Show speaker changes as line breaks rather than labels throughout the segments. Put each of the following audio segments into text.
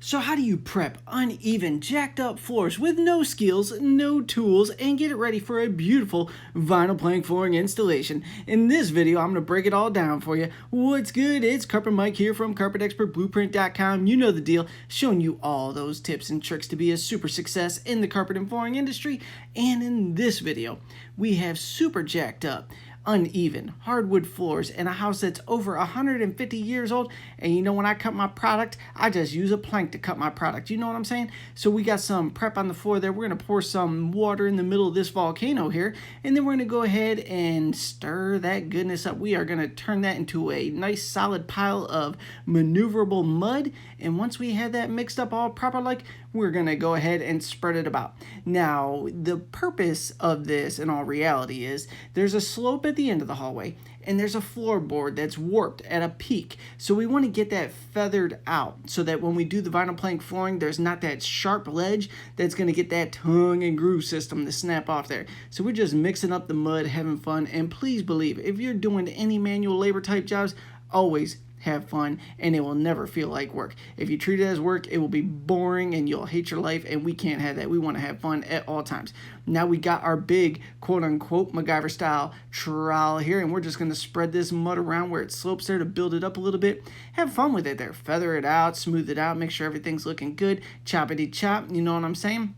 So how do you prep uneven, jacked up floors with no skills, no tools, and get it ready for a beautiful vinyl plank flooring installation? In this video, I'm going to break it all down for you. What's good? It's Carpet Mike here from CarpetExpertBlueprint.com. You know the deal, showing you all those tips and tricks to be a super success in the carpet and flooring industry. And in this video, we have super jacked up, uneven hardwood floors in a house that's over 150 years old. And you know, when I cut my product, I just use a plank to cut my product. You know what I'm saying? So we got some prep on the floor there. We're going to pour some water in the middle of this volcano here, and then we're going to go ahead and stir that goodness up. We are going to turn that into a nice solid pile of maneuverable mud, and once we have that mixed up all proper like, we're going to go ahead and spread it about. Now, the purpose of this in all reality is there's a slope at the end of the hallway, and there's a floorboard that's warped at a peak. So we want to get that feathered out so that when we do the vinyl plank flooring, there's not that sharp ledge that's going to get that tongue and groove system to snap off there. So we're just mixing up the mud, having fun. And please believe, if you're doing any manual labor type jobs, always have fun, and it will never feel like work. If you treat it as work, it will be boring and you'll hate your life, and we can't have that. We want to have fun at all times. Now we got our big quote-unquote MacGyver style trowel here, and we're just going to spread this mud around where it slopes there to build it up a little bit. Have fun with it there. Feather it out, smooth it out, make sure everything's looking good. Choppity chop, you know what I'm saying?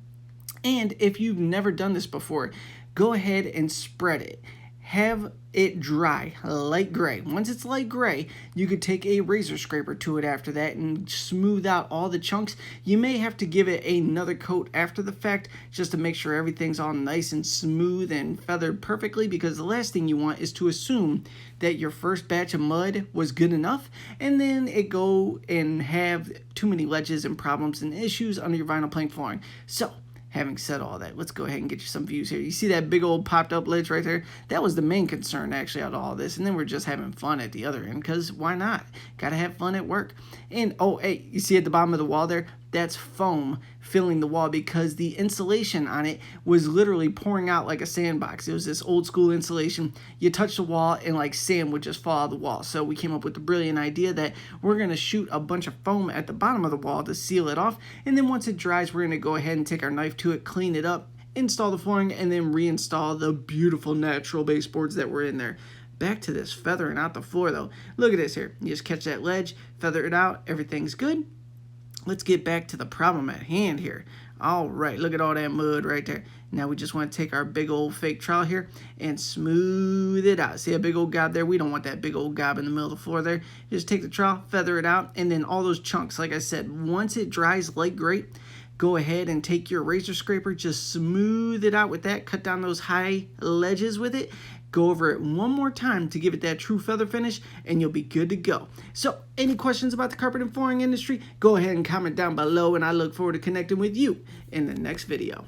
And if you've never done this before, go ahead and spread it. Have it dry, light gray. Once it's light gray, you could take a razor scraper to it after that and smooth out all the chunks. You may have to give it another coat after the fact just to make sure everything's all nice and smooth and feathered perfectly, because the last thing you want is to assume that your first batch of mud was good enough and then it go and have too many ledges and problems and issues under your vinyl plank flooring. So, having said all that, let's go ahead and get you some views here. You see that big old popped up ledge right there? That was the main concern actually out of all this. And then we're just having fun at the other end, because why not? Gotta have fun at work. And oh, hey, you see at the bottom of the wall there? That's foam filling the wall because the insulation on it was literally pouring out like a sandbox. It was this old school insulation. You touch the wall and like sand would just fall out of the wall. So we came up with the brilliant idea that we're going to shoot a bunch of foam at the bottom of the wall to seal it off. And then once it dries, we're going to go ahead and take our knife to it, clean it up, install the flooring, and then reinstall the beautiful natural baseboards that were in there. Back to this feathering out the floor though. Look at this here. You just catch that ledge, feather it out, everything's good. Let's get back to the problem at hand here. All right, look at all that mud right there. Now we just want to take our big old fake trowel here and smooth it out. See a big old gob there? We don't want that big old gob in the middle of the floor there. Just take the trowel, feather it out, and then all those chunks, like I said, once it dries light gray, go ahead and take your razor scraper, just smooth it out with that, cut down those high ledges with it, go over it one more time to give it that true feather finish, and you'll be good to go. So, any questions about the carpet and flooring industry, go ahead and comment down below, and I look forward to connecting with you in the next video.